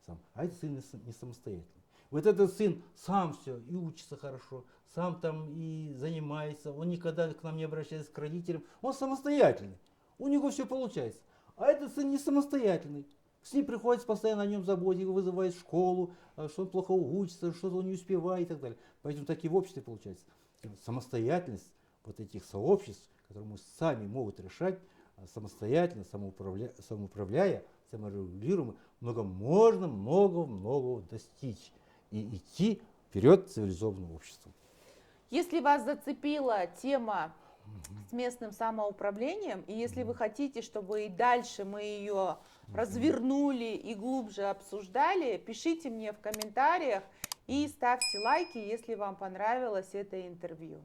S2: сам, а этот сын не самостоятельный. Вот этот сын сам все и учится хорошо, сам там и занимается, он никогда к нам не обращается к родителям, он самостоятельный, у него все получается. А этот сын не самостоятельный. С ним приходится постоянно о нем заботиться, его вызывают в школу, что он плохо учится, что-то он не успевает и так далее. Поэтому такие в обществе получается. Самостоятельность вот этих сообществ, которые мы сами могут решать, самостоятельно, самоуправляя, саморегулируемо, много достичь и идти вперед цивилизованного общества.
S1: Если вас зацепила тема с местным самоуправлением, и если вы хотите, чтобы и дальше мы ее развернули и глубже обсуждали, пишите мне в комментариях и ставьте лайки, если вам понравилось это интервью.